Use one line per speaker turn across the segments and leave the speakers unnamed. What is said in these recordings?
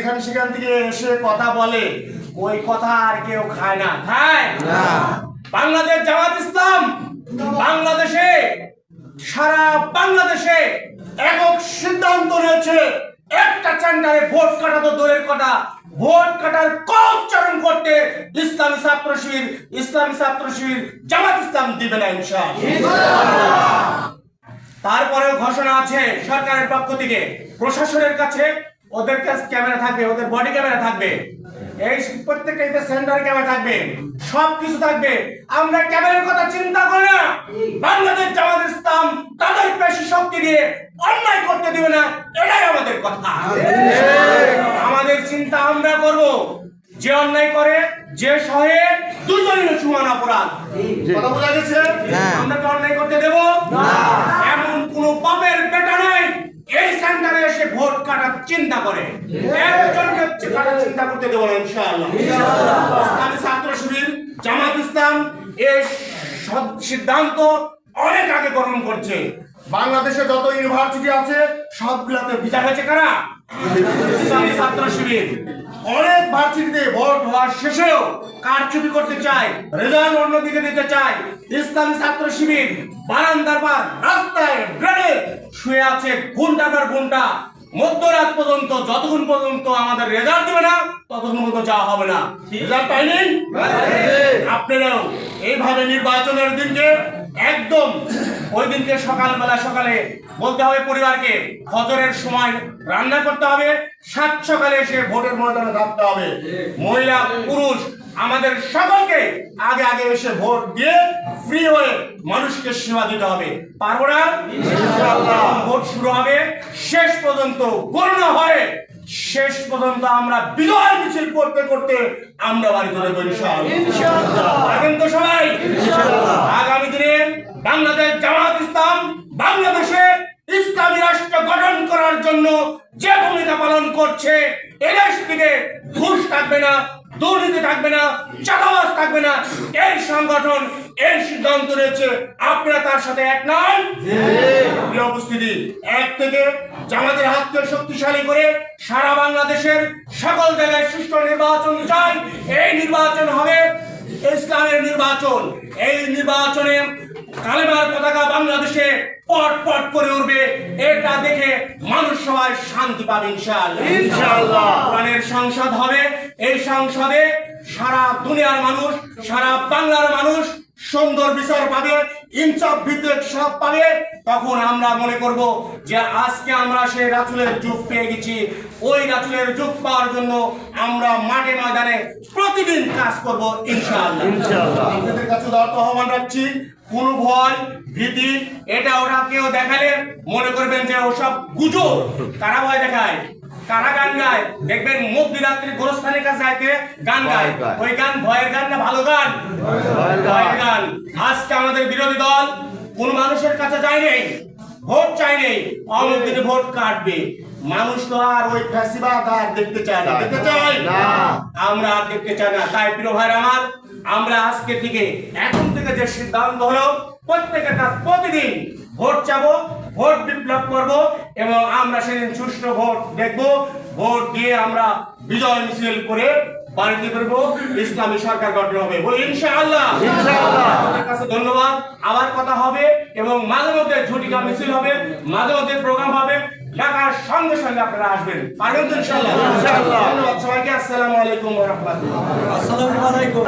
যেখানে সেখান থেকে এসে কথা বলে, ওই কথা আর কেউ খায় না, খায় না। বাংলাদেশ জামাত ইসলাম বাংলাদেশে, সারা বাংলাদেশে একক সিদ্ধান্ত নিয়েছে, একটা সেন্টারে ভোট কাটা তো দূরের কথা, ভোট কাটার কৌচারণ করতে ইসলামী ছাত্র শিবির জামাত ইসলাম দিবে না ইনশাআল্লাহ। তারপরেও ঘোষণা আছে সরকারের পক্ষ থেকে, প্রশাসনের কাছে ওদের কাছে ক্যামেরা থাকবে, ওদের বডি ক্যামেরা থাকবে, এই প্রত্যেকটা সেন্টারে ক্যামেরা থাকবে, সবকিছু থাকবে। আমরা ক্যামেরার কথা চিন্তা করি না। বাংলাদেশ জামাত ইসলাম তাদের পেশি শক্তি দিয়ে অন্যায় করতে দিবে না, এটাই আমাদের কথা। আমাদের চিন্তা আমরা করব, যে অন্যায় করে যে সহে দুজনের সমান অপরাধ। কথা বোঝা গেছে? আমরা কি অন্যায় করতে দেব না? এমন কোন পাপের বেটা নাই এই সেন্টারে এসে ভোট কাটার চিন্তা করে, একজনকে কাটার চিন্তা করতে দেব না ইনশাআল্লাহ। ইসলামী ছাত্র শিবির জামাত ইসলাম এই সিদ্ধান্ত অনেক আগে গ্রহণ করছে। বাংলাদেশে যত ইউনিভার্সিটি আছে সবগুলোতে ভিসা হয়েছে কারা? ইসলামী ছাত্র শিবির। অনেক ভার্সিটিতে ভোট হওয়ার শেষেও কারচুপি করতে চায়, রেজাল্ট অন্যদিকে দিতে চায়। ইসলামী ছাত্র শিবির বারান্দার বার রাস্তায় গ্রেডে শুয়ে আছে ঘন্টার পর ঘন্টা, মধ্যরাত পর্যন্ত, যতক্ষণ পর্যন্ত আমাদের রেজাল্ট দিবে না ততক্ষণ পর্যন্ত যাওয়া হবে না। রেজাল্ট পাইনি? আপনারাও এইভাবে নির্বাচনের দিনকে একদম ওই দিনকে সকালে বলতে হবে পরিবারকে ফজরের সময় রান্না করতে হবে, সাত সকালে এসে ভোটের ময়দানে থাকতে হবে। মহিলা পুরুষ আমাদের সকলকে আগে এসে ভোট দিয়ে ফ্রি হয়ে মানুষকে সেবা দিতে হবে। পারবো না? ইনশাআল্লাহ। ভোট শুরু হবে, শেষ পর্যন্ত গণনা হয়, শেষ পর্যন্ত আমরা বিজয় মিছিল করতে করতে আমরা বাড়িতে যাব ইনশাআল্লাহ। থাকবেন তো সবাই ইনশাআল্লাহ। আগামী দিনে বাংলাদেশ জামাত ইসলাম বাংলাদেশে ইসলামী রাষ্ট্র গঠন করার জন্য যে ভূমিকা পালন করছে, এদেশ থেকে ঘুষ থাকবে না, দুর্নীতি থাকবে না, চাঁদাবাজ থাকবে না। এই সংগঠন এই সিদ্ধান্ত নিয়েছে, আপনারা তার সাথে এক নন? প্রিয় উপস্থিতি, এক থেকে জামাতের হাতকে শক্তিশালী করে সারা বাংলাদেশের সকল জায়গায় সুষ্ঠু নির্বাচন চাই। এই নির্বাচন হবে ইসলামের নির্বাচন। এই নির্বাচনে কালেমার পতাকা বাংলাদেশে পট পট করে উঠবে, এটা দেখে মানুষ সবাই শান্তি পাবে ইনশাআল্লাহ। কোরআনের সংসদ হবে, এই সংসদে সারা দুনিয়ার মানুষ, সারা বাংলার মানুষ সুন্দর বিচার পাবে, ইনসাফ ভিত্তিক সব পাবে। তখন আমরা মনে করব যে আজকে আমরা সেই রাসূলের যুগ পেয়ে গেছি। ওই রাসূলের যুগ পাওয়ার জন্য আমরা মাঠে ময়দানে প্রতিদিন কাজ করব ইনশাআল্লাহ। আপনাদের কাছে দর্দ আহ্বান রাখছি, কোন ভয় ভীতি এটা ওটা কেউ দেখালে মনে করবেন যে ওসব গুজব। কারা ভয় দেখায়, কারা গান গায়, দেখবেন মধ্যরাত্রি গোরস্থানের কাছে যাইতে গান গায়, ওই গান ভয়ের গান না ভালো গান? ভয়ের গান। আজকে আমাদের বিরোধী দল কোন মানুষের কাছে যায় নেই, ভোট চাই নেই, অমুক দিনে ভোট কাটবে। মানুষ তো আর ওই ফ্যাসিবাদ আর দেখতে চায় না, দেখতে চাই না, আমরা আর দেখতে চাই না। তাই প্রিয় ভাইরা আমার, আমরা আজকে থেকে এখন থেকে যে সিদ্ধান্ত হলো প্রত্যেকের কাছে প্রতিদিন ভোট চাবো, ভোট বিপ্লব করব এবং আমরা সেদিন সুষ্ঠু ভোট দেখব। ভোট দিয়ে আমরা বিজয় মিছিল করে বাড়িতে ফিরবো, ইসলামী সরকার গঠন হবে, বলি ইনশাআল্লাহ। আপনাদের কাছে ধন্যবাদ। আবার কথা হবে এবং মাঝে মধ্যে ঝটিকা মিছিল হবে, মাঝে মধ্যে প্রোগ্রাম হবে। ঢাকার সঙ্গে সঙ্গে আপনারা আসবেন, পারবেন তো ইনশাআল্লাহ? ধন্যবাদ সবাইকে। আসসালামু আলাইকুম ওয়া রাহমাতুল্লাহ।
আসসালামু আলাইকুম।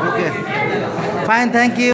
Okay. Fine, thank you.